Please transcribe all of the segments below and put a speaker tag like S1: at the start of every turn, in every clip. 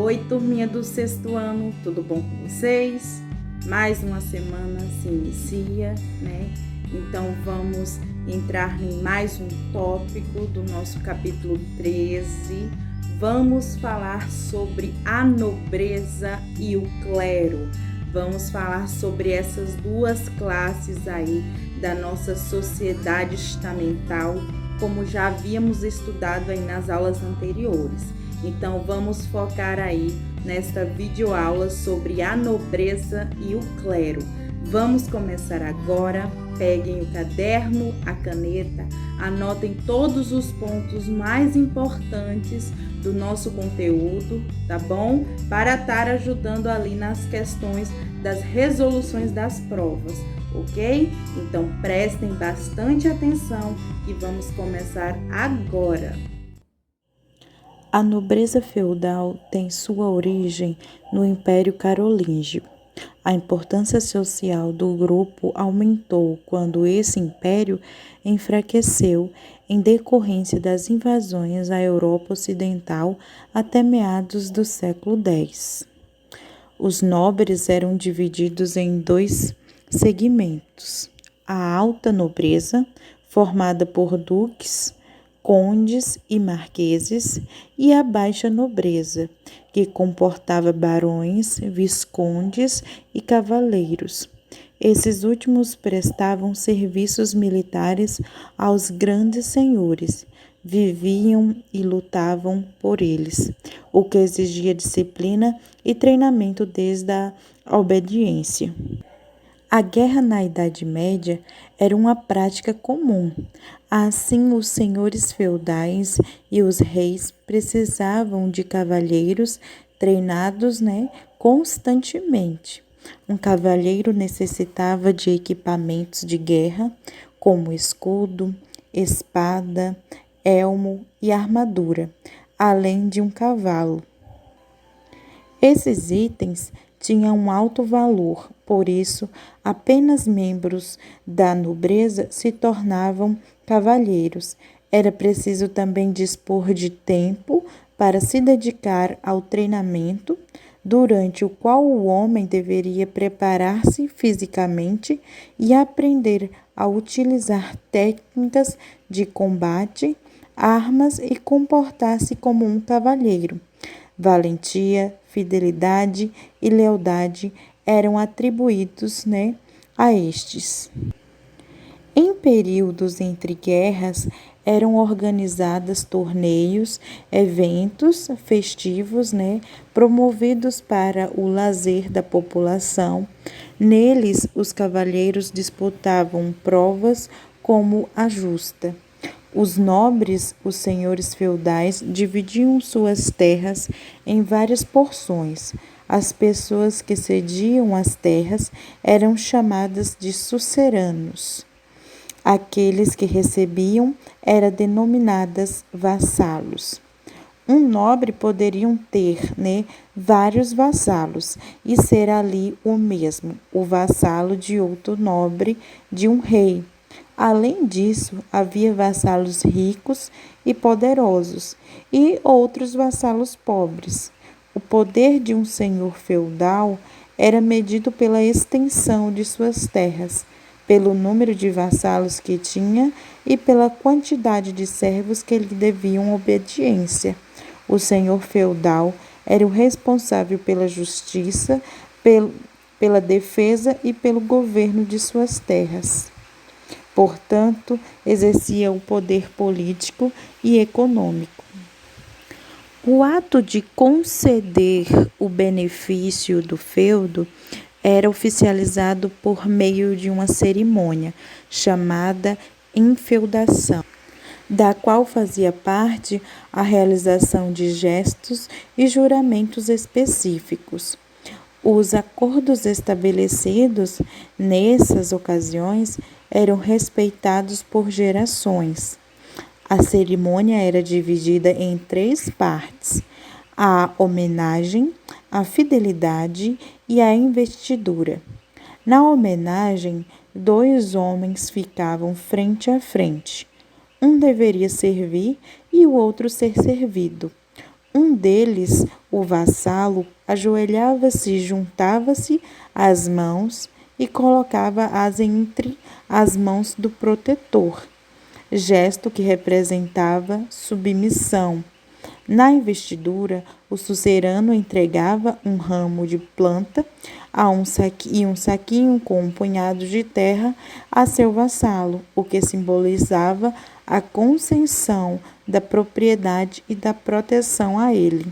S1: Oi, turminha do sexto ano, tudo bom com vocês? Mais uma semana se inicia, né? Então vamos entrar em mais um tópico do nosso capítulo 13. Vamos falar sobre a nobreza e o clero. Vamos falar sobre essas duas classes aí da nossa sociedade estamental, como já havíamos estudado aí nas aulas anteriores. Então vamos focar aí nesta videoaula sobre a nobreza e o clero. Vamos começar agora. Peguem o caderno, a caneta, anotem todos os pontos mais importantes do nosso conteúdo, tá bom? Para estar ajudando ali nas questões das resoluções das provas, ok? Então prestem bastante atenção e vamos começar agora.
S2: A nobreza feudal tem sua origem no Império Carolíngio. A importância social do grupo aumentou quando esse império enfraqueceu em decorrência das invasões à Europa Ocidental até meados do século X. Os nobres eram divididos em dois segmentos: a alta nobreza, formada por duques, condes e marqueses, e a baixa nobreza, que comportava barões, viscondes e cavaleiros. Esses últimos prestavam serviços militares aos grandes senhores, viviam e lutavam por eles, o que exigia disciplina e treinamento desde a obediência. A guerra na Idade Média era uma prática comum. Assim, os senhores feudais e os reis precisavam de cavalheiros treinados, constantemente. Um cavalheiro necessitava de equipamentos de guerra, como escudo, espada, elmo e armadura, além de um cavalo. Esses itens tinham um alto valor, por isso, apenas membros da nobreza se tornavam cavalheiros. Era preciso também dispor de tempo para se dedicar ao treinamento, durante o qual o homem deveria preparar-se fisicamente e aprender a utilizar técnicas de combate, armas e comportar-se como um cavalheiro. Valentia, fidelidade e lealdade eram atribuídos, a estes. Em períodos entre guerras, eram organizados torneios, eventos festivos, promovidos para o lazer da população. Neles, os cavalheiros disputavam provas como a justa. Os nobres, os senhores feudais, dividiam suas terras em várias porções. As pessoas que cediam as terras eram chamadas de suceranos. Aqueles que recebiam eram denominadas vassalos. Um nobre poderia ter, vários vassalos e ser ali o mesmo, o vassalo de outro nobre, de um rei. Além disso, havia vassalos ricos e poderosos e outros vassalos pobres. O poder de um senhor feudal era medido pela extensão de suas terras, pelo número de vassalos que tinha e pela quantidade de servos que lhe deviam obediência. O senhor feudal era o responsável pela justiça, pela defesa e pelo governo de suas terras. Portanto, exercia o poder político e econômico. O ato de conceder o benefício do feudo era oficializado por meio de uma cerimônia chamada enfeudação, da qual fazia parte a realização de gestos e juramentos específicos. Os acordos estabelecidos nessas ocasiões eram respeitados por gerações. A cerimônia era dividida em 3 partes: a homenagem, a fidelidade e a investidura. Na homenagem, 2 homens ficavam frente a frente. Um deveria servir e o outro ser servido. Um deles, o vassalo, ajoelhava-se, juntava-se as mãos e colocava-as entre as mãos do protetor, gesto que representava submissão. Na investidura, o suzerano entregava um ramo de planta e um saquinho com um punhado de terra a seu vassalo, o que simbolizava a concessão da propriedade e da proteção a ele.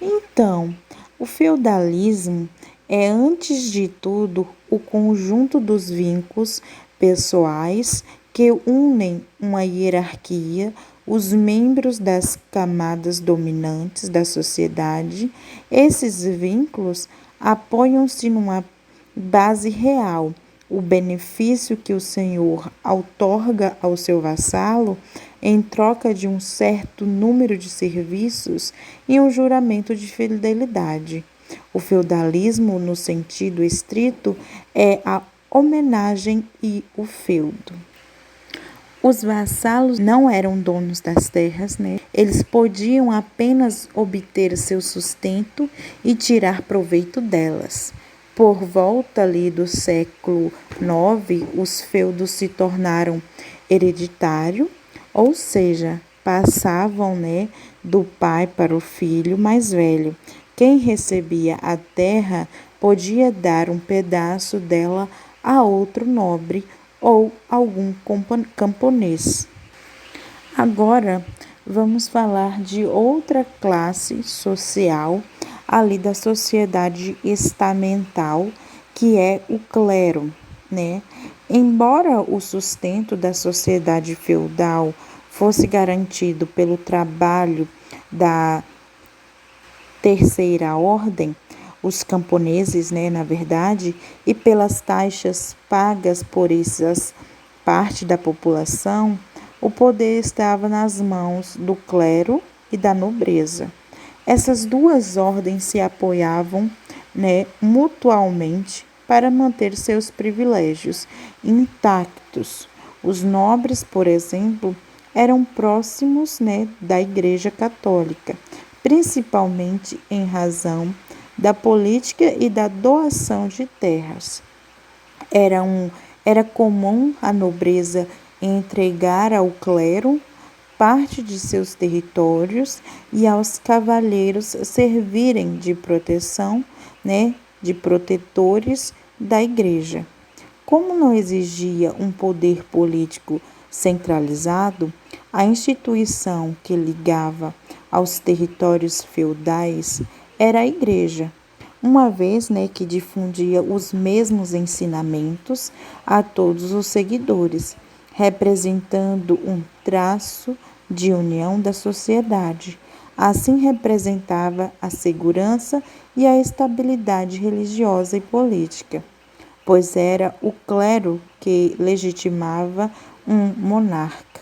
S2: Então, o feudalismo é, antes de tudo, o conjunto dos vínculos pessoais que unem uma hierarquia, os membros das camadas dominantes da sociedade. Esses vínculos apoiam-se numa base real. O benefício que o senhor outorga ao seu vassalo em troca de um certo número de serviços e um juramento de fidelidade. O feudalismo, no sentido estrito, é a homenagem e o feudo. Os vassalos não eram donos das terras, né? Eles podiam apenas obter seu sustento e tirar proveito delas. Por volta ali do século IX, os feudos se tornaram hereditários, ou seja, passavam, né, do pai para o filho mais velho. Quem recebia a terra podia dar um pedaço dela a outro nobre ou algum camponês. Agora vamos falar de outra classe social ali da sociedade estamental, que é o clero, né? Embora o sustento da sociedade feudal fosse garantido pelo trabalho da terceira ordem, os camponeses, né, na verdade, e pelas taxas pagas por essas parte da população, o poder estava nas mãos do clero e da nobreza. Essas duas ordens se apoiavam, né, mutualmente para manter seus privilégios intactos. Os nobres, por exemplo, eram próximos, né, da Igreja Católica, principalmente em razão da política e da doação de terras. Era comum a nobreza entregar ao clero parte de seus territórios e aos cavalheiros servirem de proteção, né, de protetores da igreja. Como não exigia um poder político centralizado, a instituição que ligava aos territórios feudais era a igreja, uma vez, né, que difundia os mesmos ensinamentos a todos os seguidores, representando um traço de união da sociedade. Assim representava a segurança e a estabilidade religiosa e política, pois era o clero que legitimava um monarca.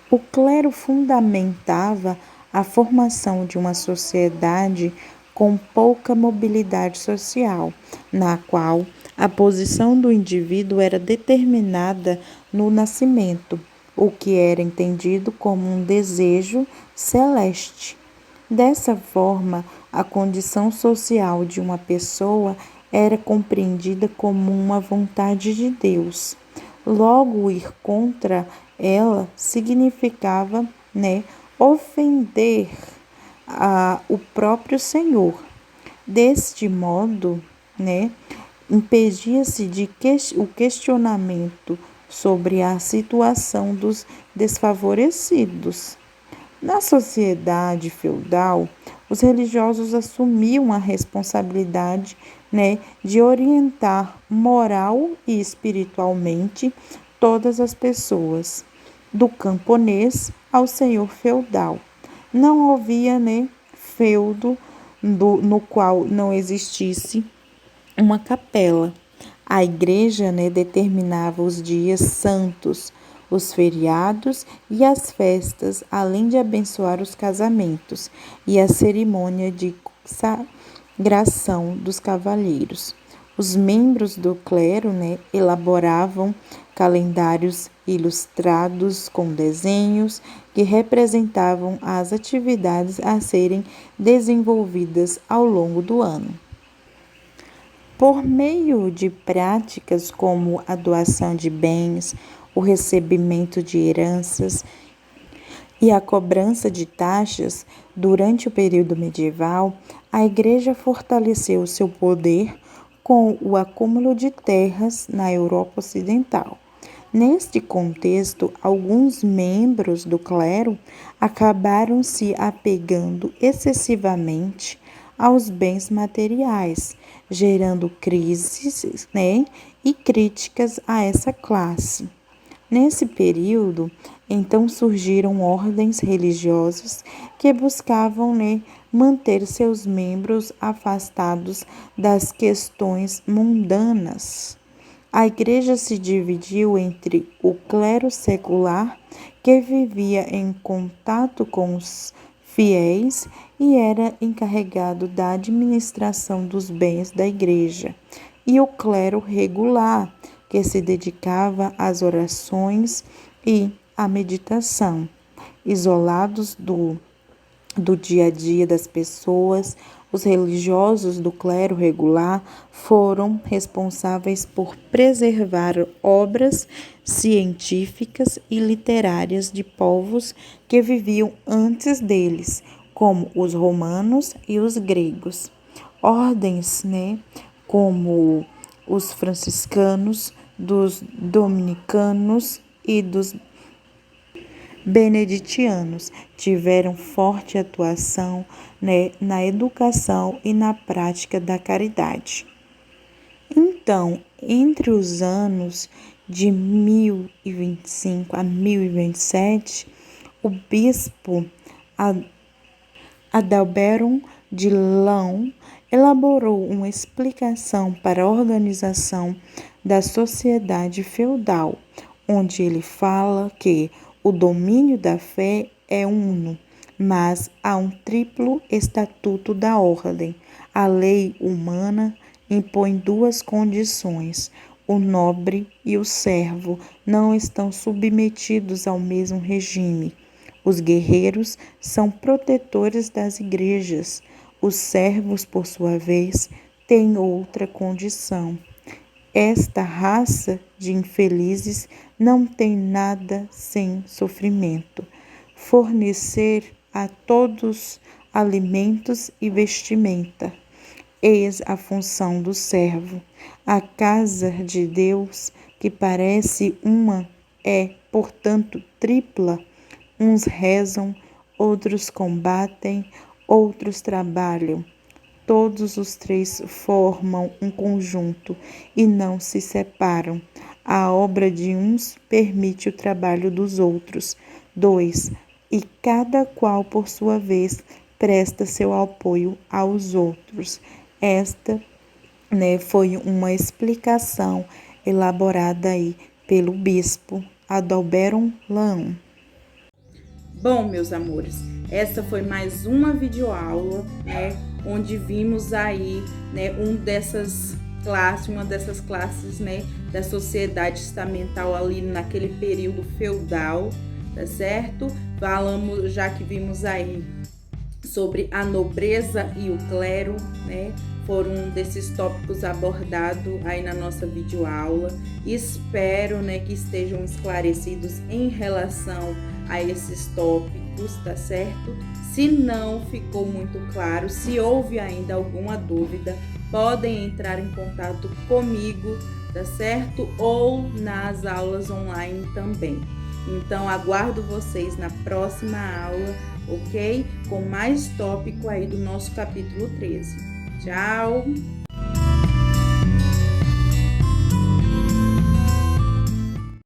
S2: O clero fundamentava a formação de uma sociedade com pouca mobilidade social, na qual a posição do indivíduo era determinada no nascimento, o que era entendido como um desejo celeste. Dessa forma, a condição social de uma pessoa era compreendida como uma vontade de Deus. Logo, ir contra ela significava, né, ofender o próprio Senhor. Deste modo, né, impedia-se o questionamento sobre a situação dos desfavorecidos. Na sociedade feudal, os religiosos assumiam a responsabilidade, né, de orientar moral e espiritualmente todas as pessoas, do camponês ao senhor feudal. Não havia, né, feudo no qual não existisse uma capela. A igreja, né, determinava os dias santos, os feriados e as festas, além de abençoar os casamentos e a cerimônia de consagração dos cavalheiros. Os membros do clero, elaboravam calendários ilustrados com desenhos que representavam as atividades a serem desenvolvidas ao longo do ano. Por meio de práticas como a doação de bens, o recebimento de heranças e a cobrança de taxas, durante o período medieval, a Igreja fortaleceu seu poder com o acúmulo de terras na Europa Ocidental. Neste contexto, alguns membros do clero acabaram se apegando excessivamente aos bens materiais, gerando crises, e críticas a essa classe. Nesse período, então surgiram ordens religiosas que buscavam, manter seus membros afastados das questões mundanas. A igreja se dividiu entre o clero secular, que vivia em contato com os fiéis e era encarregado da administração dos bens da igreja, e o clero regular, que se dedicava às orações e à meditação. Isolados do dia a dia das pessoas, os religiosos do clero regular foram responsáveis por preservar obras científicas e literárias de povos que viviam antes deles, como os romanos e os gregos. Ordens, como os franciscanos, dos dominicanos e dos beneditianos tiveram forte atuação, na educação e na prática da caridade. Então, entre os anos de 1025 a 1027, o bispo Adalberto de Laon elaborou uma explicação para a organização da sociedade feudal, onde ele fala que o domínio da fé é uno, mas há um triplo estatuto da ordem. A lei humana impõe duas condições: o nobre e o servo não estão submetidos ao mesmo regime. Os guerreiros são protetores das igrejas. Os servos, por sua vez, têm outra condição. Esta raça de infelizes não tem nada sem sofrimento. Fornecer a todos alimentos e vestimenta. Eis a função do servo. A casa de Deus, que parece uma, é, portanto, tripla. Uns rezam, outros combatem, outros trabalham. Todos os três formam um conjunto e não se separam. A obra de uns permite o trabalho dos outros. 2. E cada qual, por sua vez, presta seu apoio aos outros. Esta, foi uma explicação elaborada aí pelo bispo Adalberto Laon.
S1: Bom, meus amores, essa foi mais uma videoaula, onde vimos aí, uma dessas classes, da sociedade estamental ali naquele período feudal, tá certo? Falamos, já que vimos aí sobre a nobreza e o clero, foram desses tópicos abordados aí na nossa videoaula. Espero, que estejam esclarecidos em relação a esses tópicos, tá certo? Se não ficou muito claro, se houve ainda alguma dúvida, podem entrar em contato comigo, tá certo? Ou nas aulas online também. Então, aguardo vocês na próxima aula, ok? Com mais tópico aí do nosso capítulo 13. Tchau!